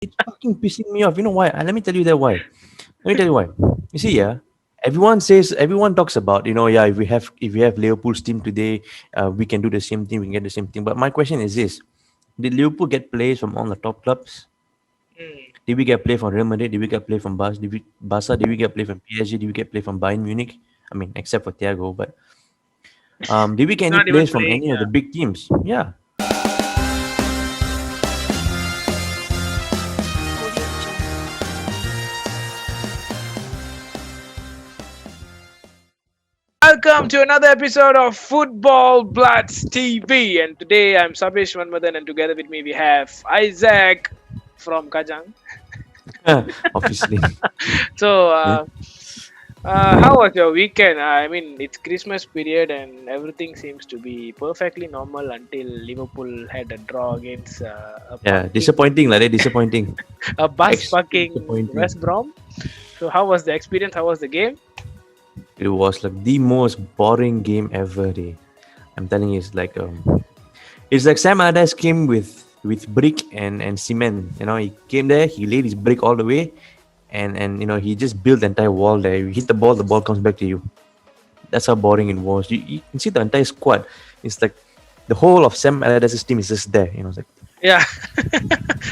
It's fucking pissing me off. You know why? Let me tell you that why. Let me tell you why. You see, yeah, everyone talks about, yeah, if we have Liverpool's team today, we can do the same thing, we can get the same thing. But my question is this: did Liverpool get players from all the top clubs? Mm. Did we get play from Real Madrid? Did we get play from Barca? Did we get play from PSG? Did we get play from Bayern Munich? I mean, except for Thiago, but did we get He's any not even players from playing. any of the Yeah. big teams? Yeah. Welcome to another episode of Football Bloods TV. And today I'm Sabesh Manmathan, and together with me we have Isaac from Kajang. Obviously. So, Yeah. how was your weekend? I mean, it's Christmas period and everything seems to be perfectly normal until Liverpool had a draw against Yeah, disappointing, like that. Disappointing. a bus Extremely fucking disappointing. West Brom. So, how was the experience? How was the game? It was like the most boring game ever. I'm telling you, it's like Sam Allardyce came with brick and cement. He came there, he laid his brick all the way, and he just built the entire wall there. You hit the ball comes back to you. That's how boring it was. You can see the entire squad. It's like the whole of Sam Allardyce's team is just there. It's like Yeah,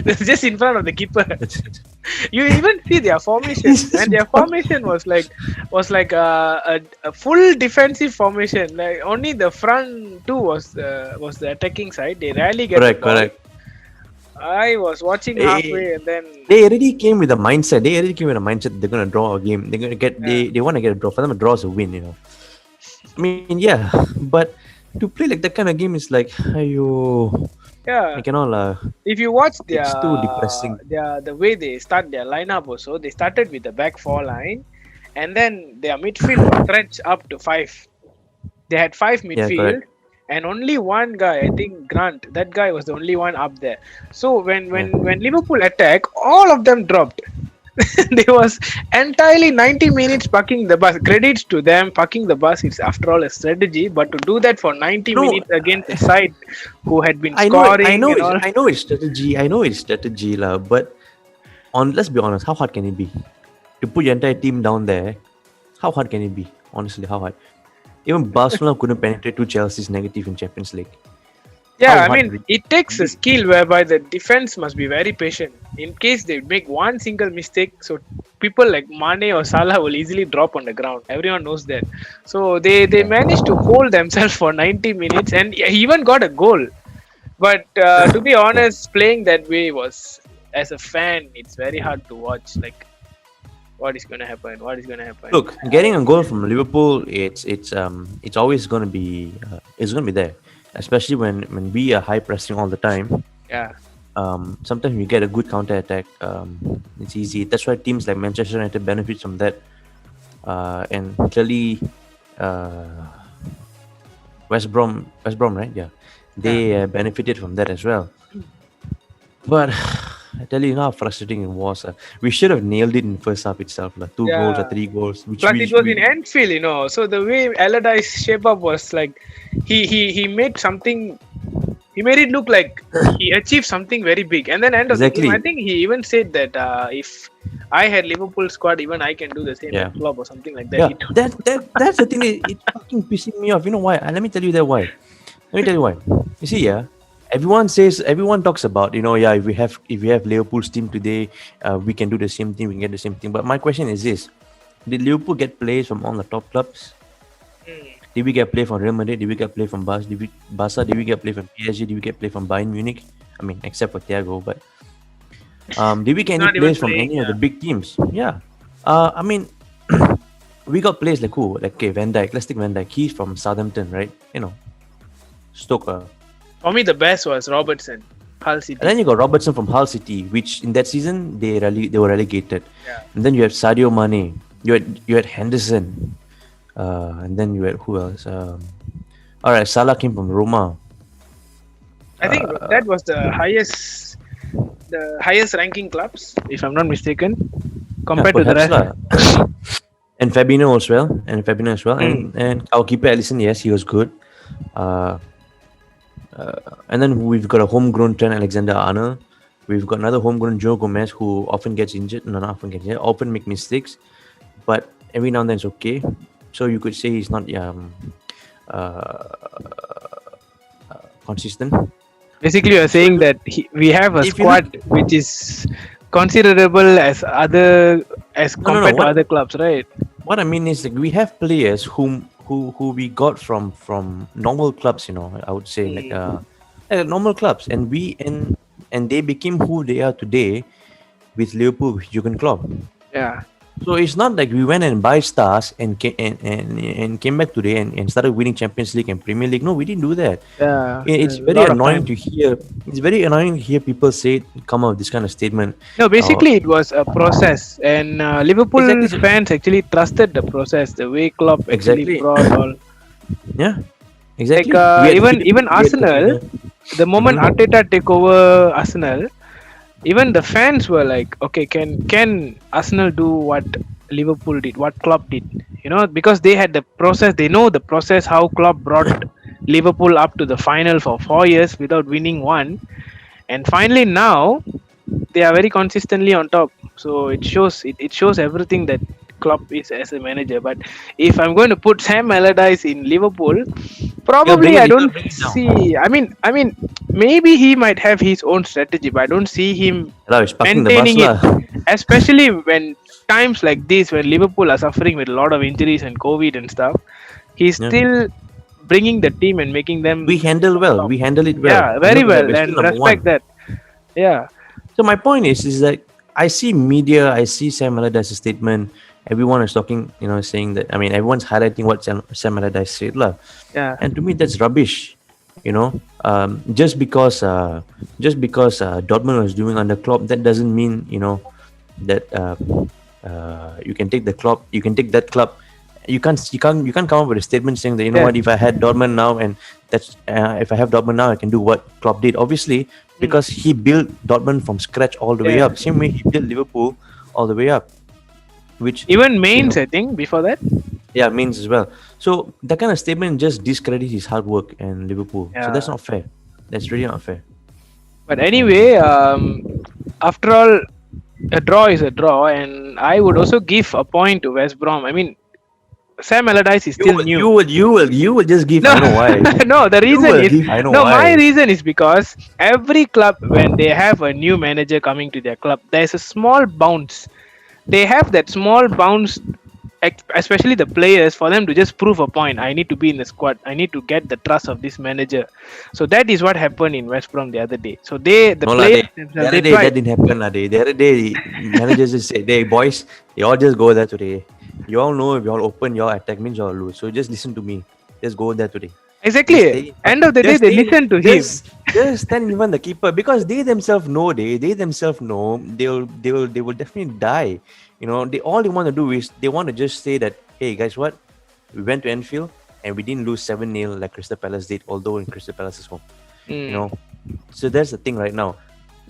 it's just in front of the keeper. that's it. You even see their formation, It's and their just formation was like a full defensive formation. Like only the front two was the attacking side. They rarely get the correct, ball. correct. I was watching halfway, and then They already came with a mindset. They already came with a mindset they're gonna draw a game. They're gonna get yeah, they want to get a draw. For them, a draw is a win. I mean, yeah, but to play like that kind of game is like, ayo, I yeah. cannot. If you watch It's too depressing. the way they start their lineup also, they started with the back four line, and then their midfield was stretched up to five. They had five Yeah, midfield correct. and only one guy, I think Grant. That guy was the only one up there. So when Yeah, when when Liverpool attack, all of them dropped. They was entirely 90 minutes parking the bus. Credits to them, parking the bus is after all a strategy. But to do that for 90 no, minutes against a side who had been I know it. I scoring know and it. all, I know it's strategy. I know it's strategy, lah. But let's be honest. How hard can it be to put your entire team down there? How hard can it be? Honestly, how hard? Even Barcelona couldn't penetrate to Chelsea's negative in Champions League. yeah, How I hard mean, can it it takes a be? skill whereby the defense must be very patient. In case they make one single mistake, so people like Mane or Salah will easily drop on the ground. Everyone knows that. So they Yeah. managed to hold themselves for 90 minutes and he even got a goal. But to be Yeah. honest, playing that way was, as a fan, it's very hard to watch. Like, what is going to happen? What is going to happen? Look, getting a goal from Liverpool, it's always gonna be there, especially when we are high pressing all the time. Yeah, Sometimes we get a good counter attack. It's easy. That's why teams like Manchester United benefit from that. And clearly, uh, West Brom, right? Yeah, yeah, they benefited from that as well. But I tell you how frustrating it was. We should have nailed it in first half itself. Two goals or yeah. three goals, which Plus, it we was in we Anfield, So the way Allardyce shape up was like he made something. He made it look like he achieved something very big. And then end of the game, I exactly. think he even said that if I had Liverpool squad, even I can do the same Yeah. like Klopp or something like that. Yeah, that's the thing. It's fucking pissing me off. You know why? Let me tell you that why. Let me tell you why. You see, yeah, everyone talks about, yeah, if we have Liverpool's team today, we can do the same thing, we can get the same thing. But my question is this: did Liverpool get players from all the top clubs? Hmm. Did we get play from Real Madrid? Did we get play from Barca? Did we get play from PSG? Did we get play from Bayern Munich? I mean, except for Thiago, but did we He's get any not even players from playing. any of the Yeah, big teams? Yeah. I mean, we got players like who? Like, okay, Van Dijk. Let's take Van Dijk. He's from Southampton, right? Stoke. for me the best was Robertson, Hull And then City. you got Robertson from Hull City, which in that season they were relegated. Yeah, And then you have Sadio Mane. You had Henderson. And then you had who else? All right, Salah came from Roma. I think that was the highest ranking clubs, if I'm not mistaken, Yeah, compared to the perhaps rest. lah. And Fabinho as well. Hmm. And our keeper Alisson, yes, he was good. Uh, and then we've got a homegrown Trent Alexander-Arnold. We've got another homegrown Joe Gomez who often gets injured. No, not often gets injured. Often make mistakes, but every now and then it's okay. So you could say he's not uh, consistent. Basically, you're So saying that we have a if you look, squad which is considerable as no. compared to other clubs, right? What I mean is like we have players who we got from normal clubs. I would say normal clubs, and and they became who they are today with Liverpool with Jurgen Klopp. Yeah. So it's not like we went and buy stars and came back today and started winning Champions League and Premier League. No, we didn't do that. Yeah, It's a very lot of annoying time. to hear. It's very annoying to hear people say come out with this kind of statement. No, Uh, basically it was a process, and Liverpool exactly. fans actually trusted the process. The way Klopp actually Exactly. brought all, Yeah. like Exactly. We had even we had Arsenal, the moment Mhm. Arteta take over Arsenal, even the fans were like, okay, can Arsenal do what Liverpool did, what Klopp did? Because they had the process. They know the process how Klopp brought Liverpool up to the final for 4 years without winning one, and finally now they are very consistently on top. So it shows everything that Klopp is as a manager. But if I'm going to put Sam Allardyce in Liverpool, probably I You gotta don't bring it down. see. I mean, maybe he might have his own strategy, but I don't see him Hello, it's parking the bus maintaining it. lah. Especially when times like this, when Liverpool are suffering with a lot of injuries and COVID and stuff, he's Yeah. still bringing the team and making them We handle on well. top. We handle it well. Yeah, very That well, we're still and number respect one. that. Yeah. So my point is that I see media, I see Sam Allardyce's statement. Everyone is talking, saying that. I mean, everyone's highlighting what Sam Allardyce said lah. Yeah. And to me, that's rubbish. Just because Dortmund was doing under Klopp, that doesn't mean that you can take the club. You can take that club. You can't come up with a statement saying that Yes. what, if I had Dortmund now, and that's if I have Dortmund now, I can do what Klopp did. Obviously, Mm. because he built Dortmund from scratch all the way Yes. up. Same way he built Liverpool all the way up, which Even you Mainz, know I think, before that. yeah, means as well. So that kind of statement just discredits his hard work and Liverpool. So that's Yeah. not fair. That's really not fair. But anyway, after all, a draw is a draw, and I would also give a point to West Brom. I mean, Sam Allardyce is You still will, new. you will just give. No, I know why. no. The You reason will is give. I know no. My why. reason is because every club, when they have a new manager coming to their club, there's a small bounce. They have that small bounce, especially the players, for them to just prove a point. I need to be in the squad. I need to get the trust of this manager. So that is what happened in West Brom the other day. So the No lah. players The themselves, other they day tried. that didn't happen lah. The other day managers just said, "Hey boys, you all just go there today. You all know if you all open your attack means you all lose. So just listen to me. Just go there today. Just Exactly. stay. End of the day, Just they stay. listen to him. Just stand in front of the keeper because they themselves know they will definitely die. They want to do is they want to just say that, hey guys, what, we went to Anfield and we didn't lose 7-0 like Crystal Palace did, although in Crystal Palace's home. You Mm, know, so that's the thing right now.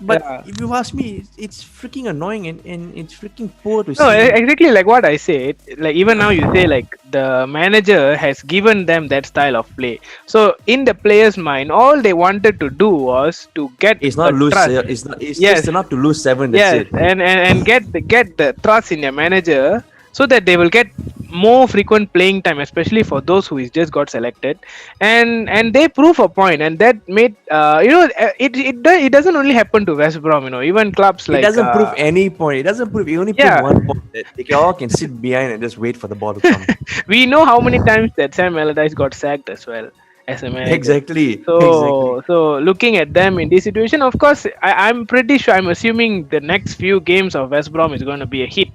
But yeah. if you ask me, it's freaking annoying and it's freaking poor to No, see. exactly like what I said. Like even now, you say like the manager has given them that style of play. So in the players' mind, all they wanted to do was to get It's a not lose. trust. It's not. It's Yes, just not to lose seven. That's yes, it. and get the trust in your manager so that they will get more frequent playing time, especially for those who is just got selected, and they prove a point, and that made it doesn't only happen to West Brom. Even clubs It like doesn't prove any point. It doesn't prove. It only prove yeah. one point that they all can sit behind and just wait for the ball to come. We know how many times that Sam Allardyce got sacked as well as a manager. Exactly. Exactly. So looking at them in this situation, of course, I'm pretty sure. I'm assuming the next few games of West Brom is going to be a hit.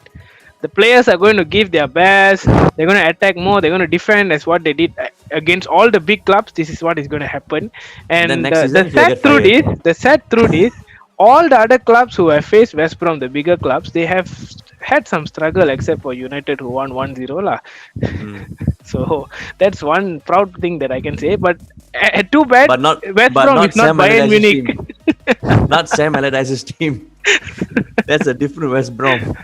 The players are going to give their best. They're going to attack more. They're going to defend as what they did against all the big clubs. This is what is going to happen. And then And next the season he'll sad get truth fired. is, all the other clubs who have faced West Brom, the bigger clubs, they have had some struggle, except for United who won 1-0 lah. Mm. So that's one proud thing that I can say. But too bad, But not. West But Brom not is not Sam Bayern Allardyce's Munich. team. Not Sam Allardyce's team. That's a different West Brom.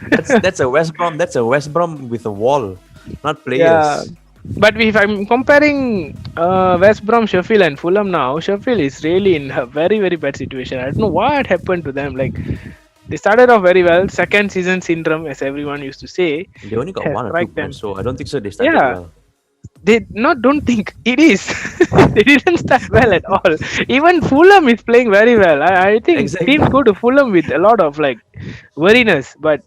That's a West Brom. That's a West Brom with a wall, not Yeah, players. But if I'm comparing West Brom, Sheffield, and Fulham now, Sheffield is really in a very, very bad situation. I don't know what happened to them. Like, they started off very well. Second season syndrome, as everyone used to say, They only got has one or two struck points, them. so I don't think so. They started Yeah, well. they not don't think it is. They didn't start well at all. Even Fulham is playing very well. I think teams Exactly. go to Fulham with a lot of like wariness, but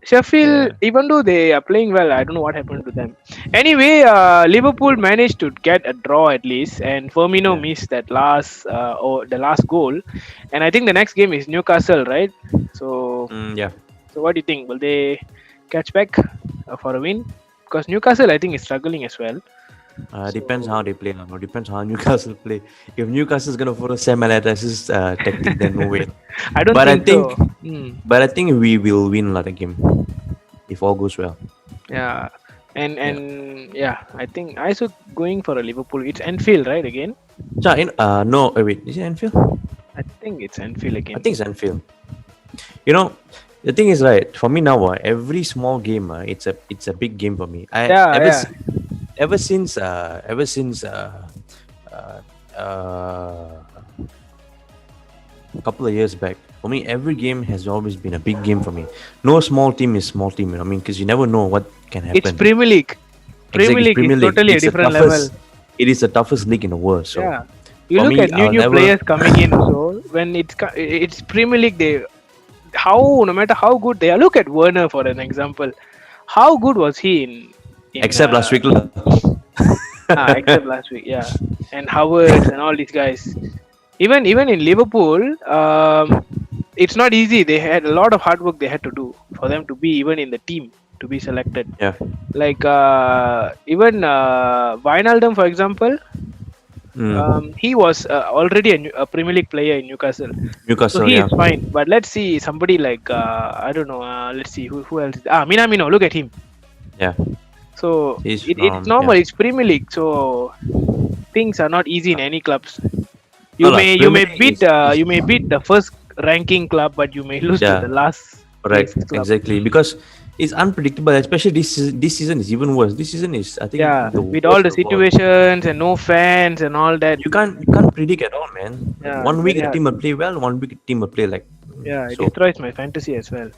Sheffield, Yeah. even though they are playing well, I don't know what happened to them. Anyway, Liverpool managed to get a draw at least, and Firmino Yeah. missed that the last goal. And I think the next game is Newcastle, right? So, Yeah. so what do you think? Will they catch back for a win? Because Newcastle, I think, is struggling as well. Depends So how they play now. Depends how Newcastle play. If Newcastle is gonna follow Sam Allardyce's tactic, then no way. I don't But I think think, so. Hmm. but I think we will win another game if all goes well. Yeah, Yeah. and yeah, I think I also going for a Liverpool. It's Anfield, right? Again, So no, wait, is it Anfield? I think it's Anfield I again. think it's Anfield. You know, the thing is right for me now. Every small game, it's a big game for me. I Yeah, ever yeah. si- ever since uh, a couple of years back. For me, every game has always been a big game for me. No small team is small team. I mean, because you never know what can It's happen. Premier League. Premier Exactly, it's League is Premier League. totally a It's the different level. toughest. It is the toughest league in the world. So Yeah, you for look me, at I'll new never. players coming in. So when it's Premier League, they how no matter how good they are. Look at Werner for an example. How good was he in Except last week, lah. except last week? Yeah, and Howard and all these guys. Even in Liverpool, it's not easy. They had a lot of hard work they had to do for them to be even in the team to be selected. Yeah. Like even Wijnaldum, for example, Mm. he was already a Premier League player in Newcastle, so Newcastle, he is yeah, fine. But let's see somebody like I don't know. Let's see who else. Minamino. Look at him. yeah. So He's it's from, yeah. normal. It's Premier League, so things are not easy in any clubs. No You lah. may you Premier may League beat you may beat the first ranking club, but you may lose to the yeah, last place correct, club. exactly. Because it's unpredictable. Especially this season is even worse. This season is, I Yeah, think, the with all worst the of all. situations and no fans and all that. You can't predict at all, man. Yeah, it's One week very the hard. team will play well. One week the team will play like Yeah, it so. destroys my fantasy as well.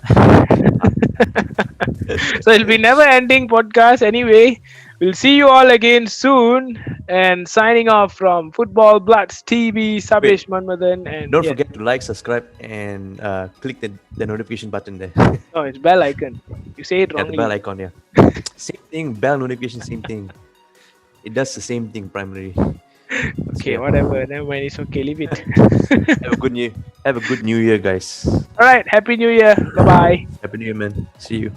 So it'll be never ending podcast anyway. We'll see you all again soon. And signing off from Football Bloods TV, Wait, Sabesh Manmathan, and don't yes, forget to like, subscribe, and click the notification button there. no, it's bell icon. You say it Yeah, the bell wrongly. icon. Yeah, same thing. Bell notification, same thing. It does the same thing primarily. So Okay, yeah, whatever. Never mind. It's okay. Leave it. have a good new have a good New Year, guys. All right. Happy New Year. Bye bye. Happy New Year, man. See you.